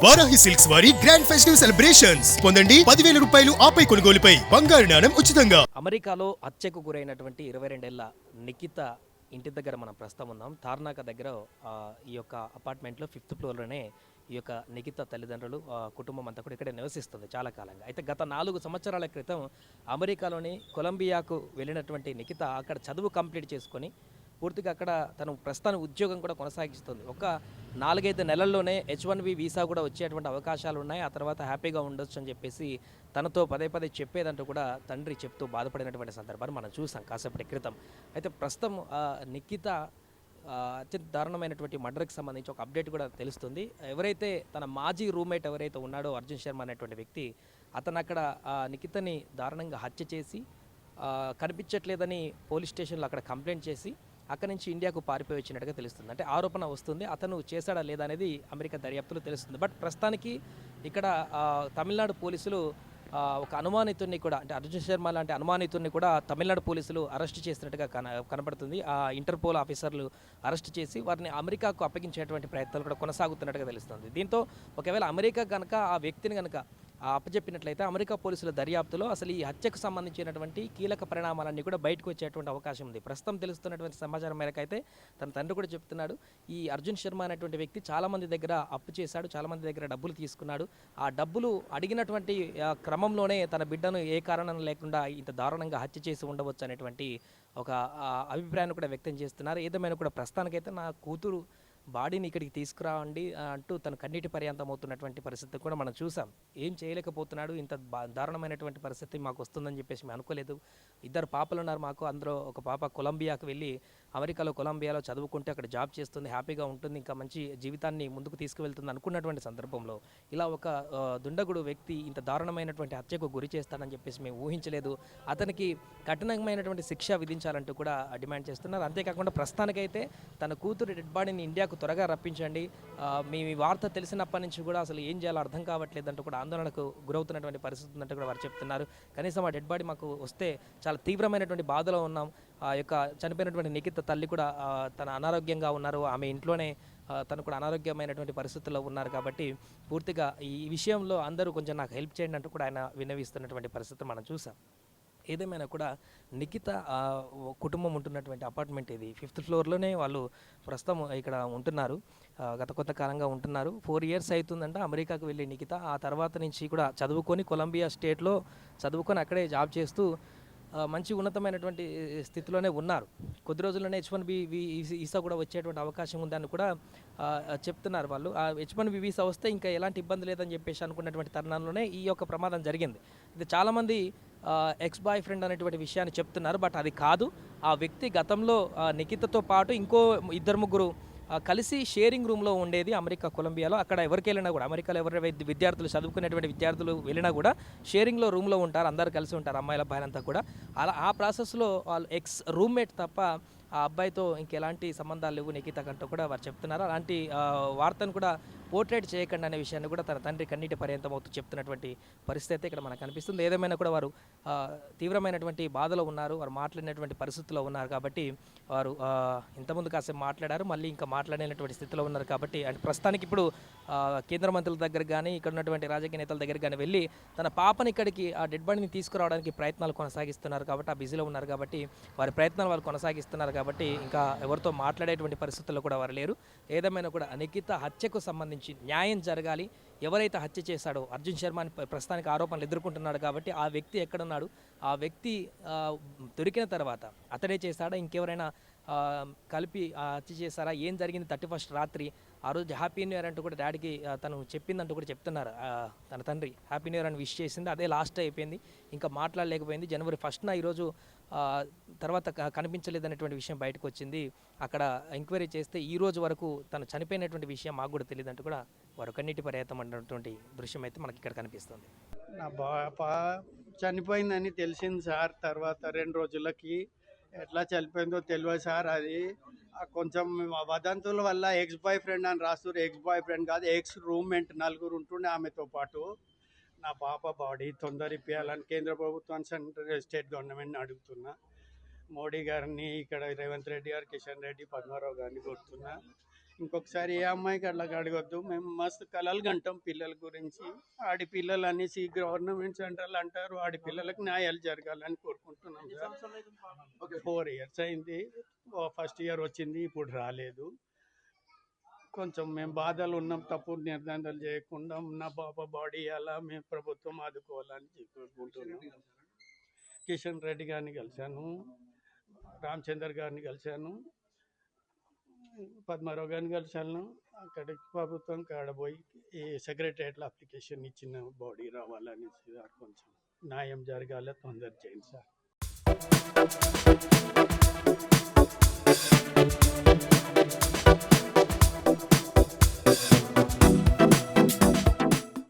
Varahi silks వారి grand festive celebrations పొందండి 10,000 రూపాయలు ఆపై కొనుగోలుపై బంగారు నాణెం ఉచితంగా. అమెరికాలో హత్యకు గురైనటువంటి 22 ఏళ్ల నిఖిత ఇంటి దగ్గర మనం ప్రస్తుతం ఉన్నాం. తార్నాక దగ్గర ఈ యొక్క అపార్ట్మెంట్లో 5th ఫ్లోర్లోనే ఈ యొక్క నిఖిత తల్లిదండ్రులు కుటుంబం అంతా కూడా ఇక్కడే నివసిస్తుంది చాలా కాలంగా. అయితే గత 4 సంవత్సరాల క్రితం అమెరికాలోని కొలంబియాకు వెళ్ళినటువంటి నిఖిత అక్కడ చదువు కంప్లీట్ చేసుకొని పూర్తిగా అక్కడ తను ప్రస్తుతం ఉద్యోగం కూడా కొనసాగిస్తుంది. ఒక 4-5 నెలల్లోనే H1B వీసా కూడా వచ్చేటువంటి అవకాశాలు ఉన్నాయి. ఆ తర్వాత హ్యాపీగా ఉండొచ్చు అని చెప్పేసి తనతో పదే పదే చెప్పేదంటూ కూడా తండ్రి చెప్తూ బాధపడినటువంటి సందర్భాన్ని మనం చూసాం కాసేపటి క్రితం. అయితే ప్రస్తుతం నిఖిత అత్యంత దారుణమైనటువంటి మర్డర్కి సంబంధించి ఒక అప్డేట్ కూడా తెలుస్తుంది. ఎవరైతే తన మాజీ రూమ్మేట్ ఎవరైతే ఉన్నాడో అర్జున్ శర్మ అనేటువంటి వ్యక్తి, అతను అక్కడ నిఖితని దారుణంగా హత్య చేసి కనిపించట్లేదని పోలీస్ స్టేషన్లో అక్కడ కంప్లైంట్ చేసి అక్కడి నుంచి ఇండియాకు పారిపోయి వచ్చినట్టుగా తెలుస్తుంది. అంటే ఆరోపణ వస్తుంది, అతను చేశాడా లేదా అనేది అమెరికా దర్యాప్తులో తెలుస్తుంది. బట్ ప్రస్తుతానికి ఇక్కడ తమిళనాడు పోలీసులు ఒక అనుమానితుడిని కూడా, అంటే అర్జున్ శర్మ లాంటి అనుమానితుడిని కూడా తమిళనాడు పోలీసులు అరెస్ట్ చేసినట్టుగా కనబడుతుంది. ఆ ఇంటర్పోల్ ఆఫీసర్లు అరెస్ట్ చేసి వారిని అమెరికాకు అప్పగించేటువంటి ప్రయత్నాలు కూడా కొనసాగుతున్నట్టుగా తెలుస్తుంది. దీంతో ఒకవేళ అమెరికా కనుక ఆ వ్యక్తిని కనుక అప్పచెప్పినట్లయితే అమెరికా పోలీసుల దర్యాప్తులో అసలు ఈ హత్యకు సంబంధించినటువంటి కీలక పరిణామాలన్నీ కూడా బయటకు వచ్చేటువంటి అవకాశం ఉంది. ప్రస్తుతం తెలుస్తున్నటువంటి సమాచారం మేరకు అయితే తన తండ్రి కూడా చెప్తున్నాడు, ఈ అర్జున్ శర్మ అనేటువంటి వ్యక్తి చాలామంది దగ్గర అప్పు చేశాడు, చాలామంది దగ్గర డబ్బులు తీసుకున్నాడు. ఆ డబ్బులు అడిగినటువంటి క్రమంలోనే తన బిడ్డను ఏ కారణం లేకుండా ఇంత దారుణంగా హత్య చేసి ఉండవచ్చు అనేటువంటి ఒక అభిప్రాయాన్ని కూడా వ్యక్తం చేస్తున్నారు. ఏదేమైనా కూడా ప్రస్తుతానికైతే నా కూతురు బాడీని ఇక్కడికి తీసుకురావండి అంటూ తను కన్నీటి పర్యంతం అవుతున్నటువంటి పరిస్థితి కూడా మనం చూసాం. ఏం చేయలేకపోతున్నాడు, ఇంత దారుణమైనటువంటి పరిస్థితి మాకు వస్తుందని చెప్పేసి మేము అనుకోలేదు. 2 పాపలు ఉన్నారు మాకు. అందులో ఒక పాప కొలంబియాకు వెళ్ళి అమెరికాలో కొలంబియాలో చదువుకుంటే అక్కడ జాబ్ చేస్తుంది, హ్యాపీగా ఉంటుంది, ఇంకా మంచి జీవితాన్ని ముందుకు తీసుకువెళ్తుంది అనుకున్నటువంటి సందర్భంలో ఇలా ఒక దుండగుడు వ్యక్తి ఇంత దారుణమైనటువంటి హత్యకు గురి చేస్తాడని చెప్పేసి మేము ఊహించలేదు. అతనికి కఠినమైనటువంటి శిక్ష విధించాలంటూ కూడా డిమాండ్ చేస్తున్నారు. అంతేకాకుండా ప్రస్తుతానికైతే తన కూతురు డెడ్ బాడీని ఇండియాకు త్వరగా రప్పించండి, మీ వార్త తెలిసినప్పటి నుంచి కూడా అసలు ఏం చేయాలో అర్థం కావట్లేదంటూ కూడా ఆందోళనకు గురవుతున్నటువంటి పరిస్థితి ఉందంటూ కూడా వారు చెప్తున్నారు. కనీసం ఆ డెడ్ బాడీ మాకు వస్తే చాలా తీవ్రమైనటువంటి బాధలో ఉన్నాం. ఆ యొక్క చనిపోయినటువంటి నిఖిత తల్లి కూడా తన అనారోగ్యంగా ఉన్నారు, ఆమె ఇంట్లోనే తను కూడా అనారోగ్యమైనటువంటి పరిస్థితుల్లో ఉన్నారు. కాబట్టి పూర్తిగా ఈ విషయంలో అందరూ కొంచెం నాకు హెల్ప్ చేయండి అంటూ కూడా ఆయన విన్నవిస్తున్నటువంటి పరిస్థితి మనం చూసాం. ఏదేమైనా కూడా నిఖిత కుటుంబం ఉంటున్నటువంటి అపార్ట్మెంట్ ఇది 5th ఫ్లోర్లోనే వాళ్ళు ప్రస్తుతం ఇక్కడ ఉంటున్నారు. గత కొంతకాలంగా ఉంటున్నారు. 4 ఇయర్స్ అవుతుందంట అమెరికాకు వెళ్ళి నిఖిత. ఆ తర్వాత నుంచి కూడా చదువుకొని కొలంబియా స్టేట్లో చదువుకొని అక్కడే జాబ్ చేస్తూ మంచి ఉన్నతమైనటువంటి స్థితిలోనే ఉన్నారు. కొద్ది రోజుల్లోనే H1B వీసా కూడా వచ్చేటువంటి అవకాశం ఉందని కూడా చెప్తున్నారు వాళ్ళు. ఆ H1B వీసా వస్తే ఇంకా ఎలాంటి ఇబ్బంది లేదని చెప్పేసి అనుకున్నటువంటి తరుణంలోనే ఈ యొక్క ప్రమాదం జరిగింది. ఇది చాలామంది ఎక్స్ బాయ్ ఫ్రెండ్ అనేటువంటి విషయాన్ని చెప్తున్నారు. బట్ అది కాదు. ఆ వ్యక్తి గతంలో నిఖితతో పాటు ఇంకో 2-3 కలిసి షేరింగ్ రూమ్లో ఉండేది అమెరికా కొలంబియాలో. అక్కడ ఎవరికి వెళ్ళినా కూడా అమెరికాలో ఎవరైతే విద్యార్థులు చదువుకునేటువంటి విద్యార్థులు వెళ్ళినా కూడా షేరింగ్లో రూమ్లో ఉంటారు, అందరు కలిసి ఉంటారు, అమ్మాయిల అబ్బాయిలంతా కూడా. అలా ఆ ప్రాసెస్లో వాళ్ళు ఎక్స్ రూమ్మేట్ తప్ప ఆ అబ్బాయితో ఇంకెలాంటి సంబంధాలు లేవు నిఖిత కంటూ కూడా వారు చెప్తున్నారు. అలాంటి వార్తను కూడా పోర్ట్రేట్ చేయకండి అనే విషయాన్ని కూడా తన తండ్రి కన్నీటి పర్యంతం అవుతూ చెప్తున్నటువంటి పరిస్థితి అయితే ఇక్కడ మనకు కనిపిస్తుంది. ఏదేమైనా కూడా వారు తీవ్రమైనటువంటి బాధలో ఉన్నారు, వారు మాట్లాడినటువంటి పరిస్థితుల్లో ఉన్నారు. కాబట్టి వారు ఇంతకుముందు కాసేపు మాట్లాడారు, మళ్ళీ ఇంకా మాట్లాడలేనటువంటి స్థితిలో ఉన్నారు. కాబట్టి అంటే ప్రస్తుతానికి ఇప్పుడు కేంద్ర మంత్రుల దగ్గర కానీ ఇక్కడ ఉన్నటువంటి రాజకీయ నేతల దగ్గర కానీ వెళ్ళి తన పాపని ఇక్కడికి ఆ డెడ్ బాడీని తీసుకురావడానికి ప్రయత్నాలు కొనసాగిస్తున్నారు. కాబట్టి ఆ బిజీలో ఉన్నారు. కాబట్టి వారి ప్రయత్నాలు వాళ్ళు కొనసాగిస్తున్నారు. కాబట్టి ఇంకా ఎవరితో మాట్లాడేటువంటి పరిస్థితుల్లో కూడా వారు లేరు. ఏదేమైనా కూడా నిఖిత హత్యకు సంబంధించి న్యాయం జరగాలి. ఎవరైతే హత్య చేశాడో అర్జున్ శర్మ అని ప్రస్తుతానికి ఆరోపణలు ఎదుర్కొంటున్నాడు. కాబట్టి ఆ వ్యక్తి ఎక్కడున్నాడు, ఆ వ్యక్తి దొరికిన తర్వాత అతడే చేశాడా, ఇంకెవరైనా కలిపి హత్య చేశారా, ఏం జరిగింది 31st రాత్రి, ఆ రోజు హ్యాపీ న్యూ ఇయర్ అంటూ కూడా డాడీకి తను చెప్పిందంటూ కూడా చెప్తున్నారు. తన తండ్రి హ్యాపీ న్యూ ఇయర్ అని విష్ చేసింది, అదే లాస్ట్ అయిపోయింది, ఇంకా మాట్లాడలేకపోయింది. జనవరి 1st ఈరోజు తర్వాత కనిపించలేదనేటువంటి విషయం బయటకు వచ్చింది. అక్కడ ఎంక్వైరీ చేస్తే ఈ రోజు వరకు తను చనిపోయినటువంటి విషయం మాకు కూడా తెలియదు అంటూ కూడా వారు కన్నీటి పర్యంతం అన్నటువంటి దృశ్యం అయితే మనకి ఇక్కడ కనిపిస్తుంది. నా పాప చనిపోయిందని తెలిసింది సార్. తర్వాత 2 రోజులకి ఎట్లా చనిపోయిందో తెలియదు సార్. అది కొంచెం వదంతుల వల్ల ఎక్స్ బాయ్ ఫ్రెండ్ అని రాస్తారు. ఎక్స్ బాయ్ ఫ్రెండ్ కాదు, ఎక్స్ రూమ్మేట్ 4 ఉంటుండే ఆమెతో పాటు. నా పాప బాడీ తొందర ఇప్పించాలని కేంద్ర ప్రభుత్వాన్ని, సెంట్రల్ స్టేట్ గవర్నమెంట్ని అడుగుతున్నా. మోడీ గారిని, ఇక్కడ రేవంత్ రెడ్డి గారు, కిషన్ రెడ్డి, పద్మారావు గారిని కోరుతున్నా. ఇంకొకసారి ఏ అమ్మాయికి అట్లా అడగొద్దు. మేము మస్తు కలలు కంటాం పిల్లల గురించి. ఆడపిల్లలు అనేసి గవర్నమెంట్ సెంటర్లు అంటారు, ఆడపిల్లలకు న్యాయాలు జరగాలని కోరుకుంటున్నాం సార్. 4 years అయింది. ఫస్ట్ ఇయర్ వచ్చింది, ఇప్పుడు రాలేదు. కొంచెం మేము బాధలు ఉన్నాం, తప్పుడు నిర్ధారణలు చేయకుండా నా బాబా బాడీ అలా మేము ప్రభుత్వం ఆదుకోవాలని కోరుకుంటున్నాం. కిషన్ రెడ్డి గారిని కలిశాను, రామచందర్ గారిని కలిశాను, పద్మారావు గారిని కలిశాను. అక్కడికి ప్రభుత్వం కాడపోయి ఈ సెక్రటరియట్లో అప్లికేషన్ ఇచ్చిన బాడీ రావాలని సార్, కొంచెం న్యాయం జరగాలి, తొందర చేయండి సార్.